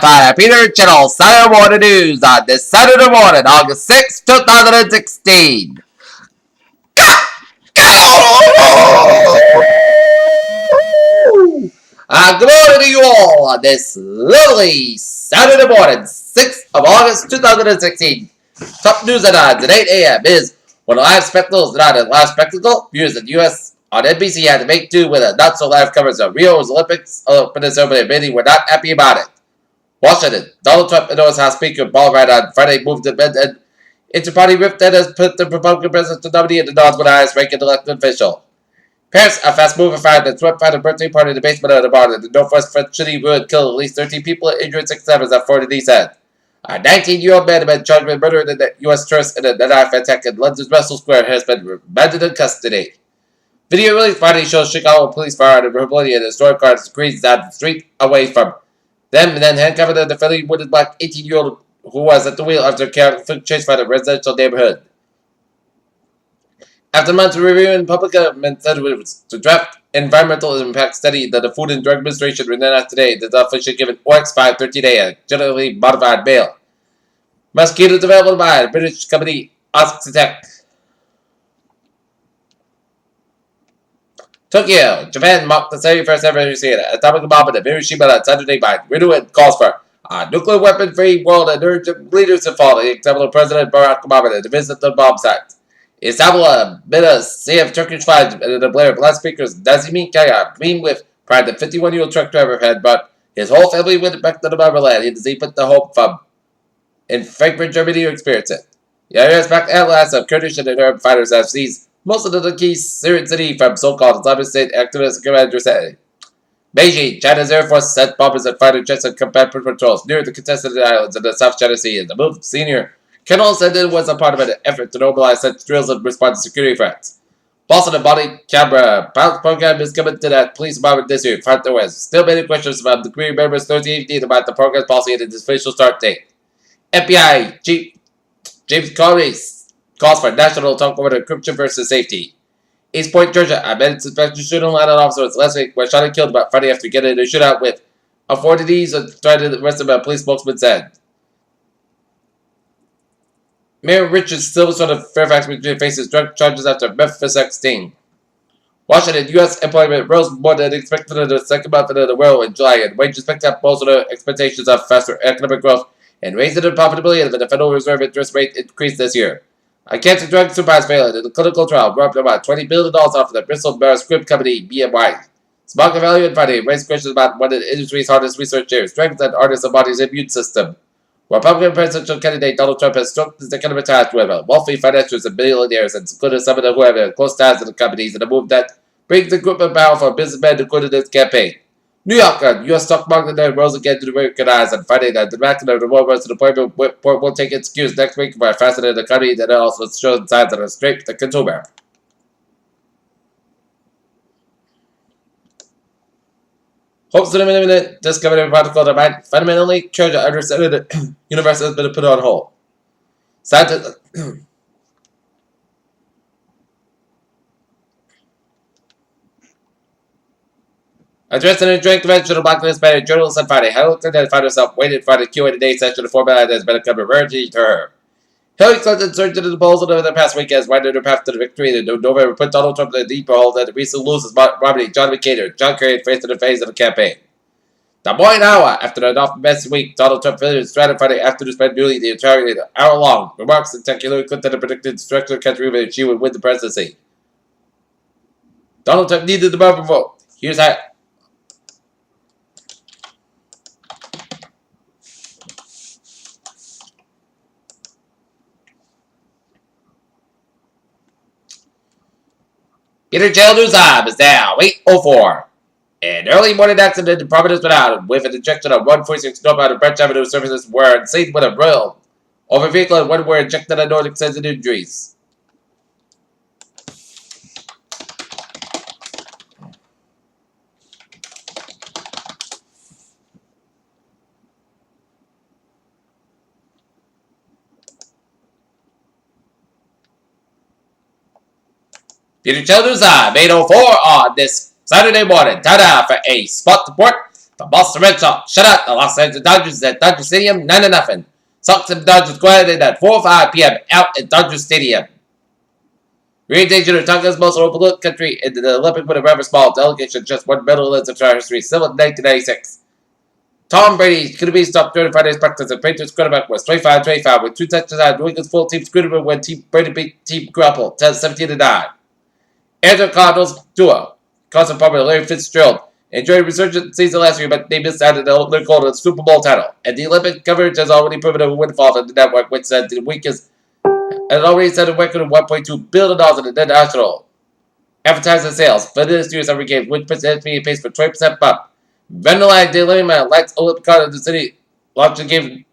Fire Peter Channel Saturday Morning News on this Saturday morning, August 6, 2016. Good morning to you all on this lovely Saturday morning, 6th of August 2016. Top news at 8 a.m. is when live spectacles not a live spectacle, viewers in the U.S. on NBC had to make do with a not-so-live coverage of Rio's Olympics opening ceremony, admitting we're not happy about it. Washington. Donald Trump announced House Speaker Paul Ryan on Friday moved to amend an inter-party rift that has put the Republican president nominee in the North with highest ranking elected official. Parents, a fast-moving fire that swept by the birthday party in the basement of the bar in the Northwest French city ruined killed at least 13 people and injured 6 others on Florida D said. A 19-year-old man been charged with murdering the U.S. tourist in a knife attack in London's Russell Square has been remanded in custody. Video released Friday shows Chicago police fired a verbally in a historic car screens down the street away from them and then handcuffed the fairly wounded black 18-year-old who was at the wheel after a chaotic chase by the residential neighborhood. After months of reviewing, public government said it was to draft environmental impact study that the Food and Drug Administration renewed today that the official given OX 513A a genetically modified bail. Mosquitoes developed by the British company Oxitec. Tokyo, Japan marked the 71st anniversary of the atomic bomb in Hiroshima on Saturday by renewed calls for a nuclear weapon-free world and urged leaders to follow the example of President Barack Obama to visit the bomb sites. Istanbul, amid a sea of Turkish flags and a blare of loudspeakers, Nazimi Kaya beamed with pride the 51-year-old truck driver had brought his whole family went back to the motherland. He put the hope from in Frankfurt, Germany to experience it. The IRS backed allies of Kurdish and Arab fighters have seized most of the key Syrian city from so-called Islamic State activists and commanders say. Beijing, China's Air Force sent bombers and fighter jets and combat patrols near the contested islands in the South China Sea. The move, senior Colonel said it was a part of an effort to normalize such drills and respond to security threats. Boston and body camera pilot program is coming to that police department this year. Front the West. Still many questions from the Korean members 2018 about the program's policy and its official start date. FBI Chief James Comey calls for national talk over encryption versus safety. East Point, Georgia, a man suspected shooting line officer was last week was shot and killed about Friday after getting in a shootout with authorities and tried to arrest him, a police spokesman said. Mayor Richard Silverstone of Fairfax, Virginia faces drug charges after Memphis sting. Washington, U.S. employment rose more than expected in the second month of the world in July, and wages picked up most of the expectations of faster economic growth and raised the profitability of the Federal Reserve interest rate increase this year. A cancer drug surprise failure in the clinical trial robbed about $20 billion off the Bristol Myers Squibb company, BMY. Market value and funding raised questions about one of the industry's hardest research areas, strengthen artists' and body's immune system. Republican presidential candidate Donald Trump has struck his economic ties with wealthy financiers and billionaires, including some of them who have close ties to the companies, in a move that brings a group of powerful businessmen to quit his campaign. New York, U.S. stock market rose again to recognize on Friday that the director of the World Western Employment Report will take its cues next week for a fascinating economy that also shows signs of a straight to consumer. Hopes to eliminate discovery of particle that might fundamentally change the understanding of the universe has been put on hold. Scientists. Addressed in a joint convention of Black Hispanic journalists on Friday, Hillary Clinton found herself waiting for the Q&A session to format that has become a rarity to her. Hillary Clinton surged into the polls over the past week as widened her path to the victory in November put Donald Trump in a deeper hole that the recent loses Romney, John McCain, and John Kerry face to the face of the campaign. The morning hour after an off-mess week, Donald Trump finished strategy Friday after to spend nearly the entire hour-long remarks to tech Hillary Clinton and predicted the structure of the country that she would win the presidency. Donald Trump needed the Republican vote. Here's how. Peter Jail News Time is now 8:04. An early morning accident in Providence, Rhode Island, with an injection of 146 northbound of Branch Avenue services were seen with a rail over vehicle and one were injected and no extensive injuries. Peter Jail News Time 8:04 on this Saturday morning. Time for a spot report The Boston Red Sox shut out the Los Angeles Dodgers at Dodger Stadium 9-0. Sox and Dodgers quieted at 4:05 p.m. out at Dodger Stadium. Orientation of Tonga's most overlooked country in the Olympic with a rather small delegation, just one medal in its entire history, still in 1996. Tom Brady could be stopped during Friday's practice, and Patriots quarterback was 25-25 with 2 touchdowns. Wiggins full team screwed when Brady beat Team Grapple 17-9. Andrew Cardinals duo, Carson Palmer and Larry Fitzgerald, enjoyed a resurgent season last year, but they missed out on the goal Super Bowl title. And the Olympic coverage has already proven a windfall to the network, which said the weakest and already set a record of $1.2 billion in the national advertising sales for this year's every game, which puts NBC pace for 20% bump. Vanilla De Lima lights Olympic card in the city, launched the game.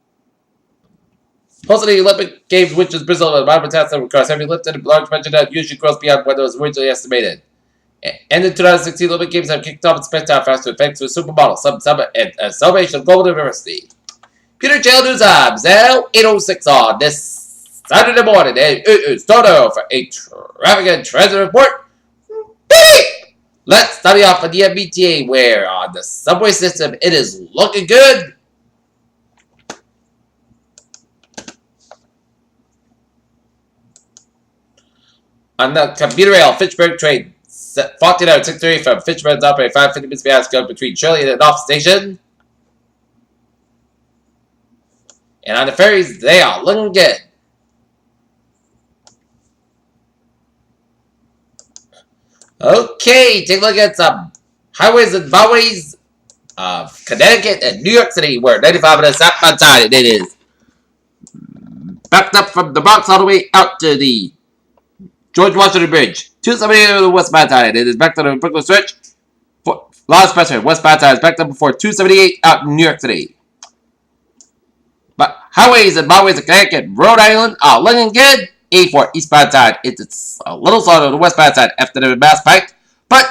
Hosting the Olympic Games, which is Brazil, and Robert Tassin requires heavy lifting and large mention that usually grows beyond what was originally estimated. And the 2016 Olympic Games have kicked off in spectacular fashion thanks to a supermodel, some summer, and a celebration of global diversity. Peter Jail News Times, now 8:06 on this Saturday morning, and it is Toto for a traffic and transit report. Beep! Let's study off on the MBTA, where on the subway system it is looking good. On the commuter rail, Fitchburg train 14:06 from Fitchburg operating 5:50 minutes behind schedule between Shirley and North Station. And on the ferries, they are looking good. Okay, take a look at some highways and byways of Connecticut and New York City, where 95 on the southbound side, it is backed up from the Bronx all the way out to the George Washington Bridge. 278 on the westbound side, it is backed up on the Brooklyn stretch. Lawrence Pressure, westbound side is backed up before 278 out in New York City. But highways and byways of Connecticut, Rhode Island are looking good. 84 eastbound side, it's a little slower on the westbound side after the Mass Pike, but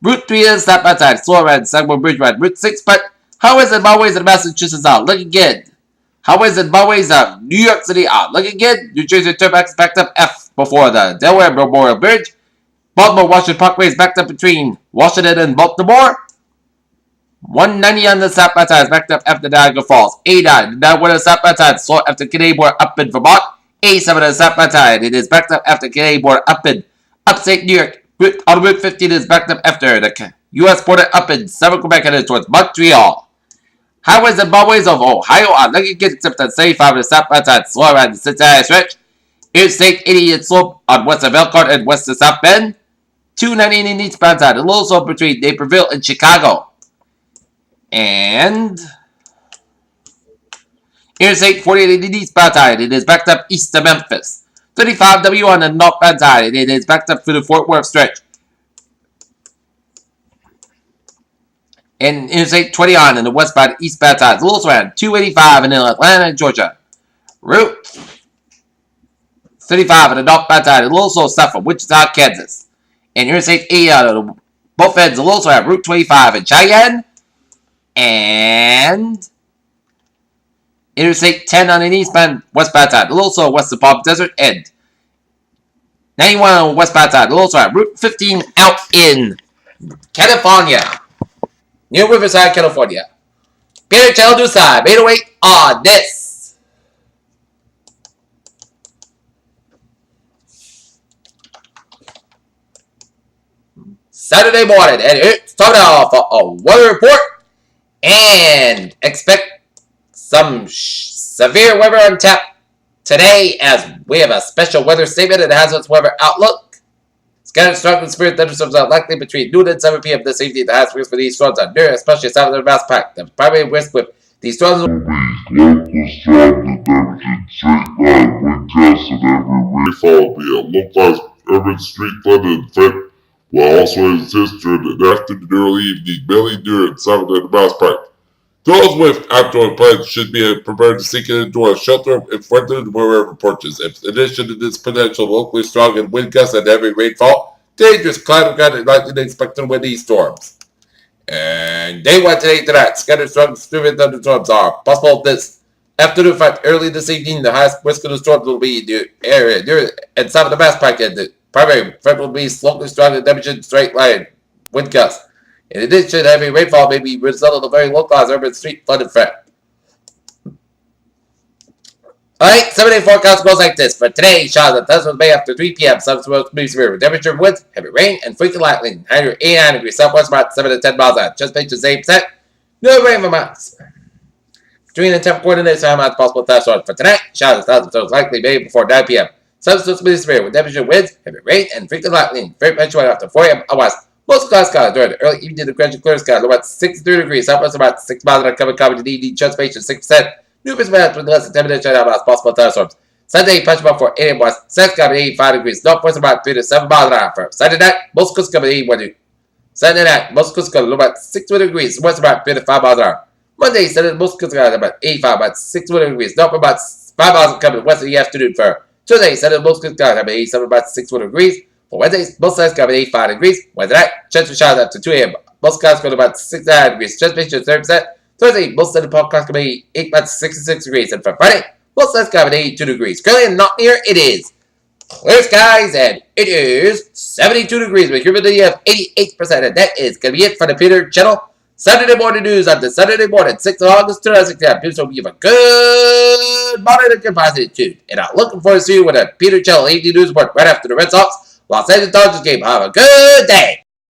Route 3 is southbound side, slower on Sagamore Bridge Ride, Route 6, but highways and byways of Massachusetts are looking good. Highways and byways of New York City are looking good. New Jersey Turnpike is backed up F before the Delaware Memorial Bridge. Baltimore Washington Parkway is backed up between Washington and Baltimore. 190 on the southbound side is backed up after Niagara Falls. 89, now on the southbound side, slow after Canadian border up in Vermont. 87 on the southbound side, it is backed up after Canadian border up in upstate New York. On Route 15, it is backed up after the U.S. border up in southern Quebec and towards Montreal. Highways and byways of Ohio are looking good except on 75 on the southbound side, slow around the Cincinnati stretch. Interstate 88 slope on west of Elkhart and west of South Bend. 290 in the eastbound side, a little slope between Naperville and Chicago. And Interstate 48 in the eastbound side, it is backed up east of Memphis. 35W on the northbound side, it is backed up through the Fort Worth stretch. And Interstate 20 on in the westbound eastbound side, a little slow 285 in Atlanta, Georgia. Route 35 on the northbound side, a little slow south from Wichita, Kansas. And Interstate 80 on both ends, a little slow Route 25 in Cheyenne. And Interstate 10 on the eastbound westbound side, a little slow west of Palm Desert, and 91 on the westbound side, a little slow Route 15 out in California, near Riverside, California. Peter Channel News Time, 808 on this Saturday morning, and it started off a weather report. And expect some severe weather on tap today as we have a special weather statement and hazardous weather outlook. Scattered strong and severe thunderstorms are likely between noon and 7 p.m. this evening. The highest risk for these storms are near, especially south of the Mass Pike. The primary risk with these storms will be local strong and damaging straight line wind gusts and every rainfall will be a localized urban street flooded event will also exist during the afternoon and early evening, mainly near and south of the Mass Pike. Those with outdoor plans should be prepared to seek an indoor shelter in front of wherever porches. In addition to this potential locally strong and wind gusts and heavy rainfall, dangerous climate conditions likely expected windy storms. And day one today tonight, scattered strong severe thunderstorms are possible this afternoon. In fact, early this evening, the highest risk of the storms will be in the area near and south of the Mass Pike, and the primary threat will be locally strong and damaging straight line wind gusts. In addition, heavy rainfall may be result of a very localized urban street flooded threat. Alright, 7-day forecast goes like this. For today, showers and thunderstorms may after 3 p.m. Some will be severe with temperature, winds, heavy rain, and frequent lightning. 89 degrees southwest, about 7 to 10 miles an hour. Just make the same set. No rain for months. Between the temp coordinates, how much possible thunderstorms. For tonight, showers and thunderstorms likely may before 9 p.m. Some will be severe with temperature, winds, heavy rain, and frequent lightning. Very much after 4 a.m. west. Most clouds skies during the early evening, the gradual clear skies about 63 degrees southwest, about 6 miles an hour. Coming to the evening, chance patient 6%. Numerous minutes with less than 10 minutes shut out as possible thunderstorms. Sunday, punch about for 8 a.m. west. Sun's coming 85 degrees. Northwest about 3 to 7 miles an hour. For Sunday night, most coasts coming 81 degrees. Sunday night, most coasts coming about 60 degrees. West about 3 to 5 miles an hour. Monday, Sunday, most coasts coming about 85, about 60 degrees. North about 5 miles coming west of the afternoon. For Tuesday, Sunday, most coasts coming about 87, about 60 degrees. For Wednesday, most sides coming 85 degrees. Wednesday night, chance for showers after 2 a.m. Most clouds coming about 69 degrees. Chance patient 30%. Thursday, most of the podcast can be 8 to 66 degrees. And for Friday, most of the sky be 82 degrees. Currently, not near, it is clear skies, and it is 72 degrees with humidity of 88%. And that is going to be it for the Peter Channel Saturday morning news on the Saturday morning, 6th of August, 2016. Please hope you have a good morning and good positive. And I'm looking forward to see you with a Peter Channel evening news report right after the Red Sox Los Angeles Dodgers game. Have a good day.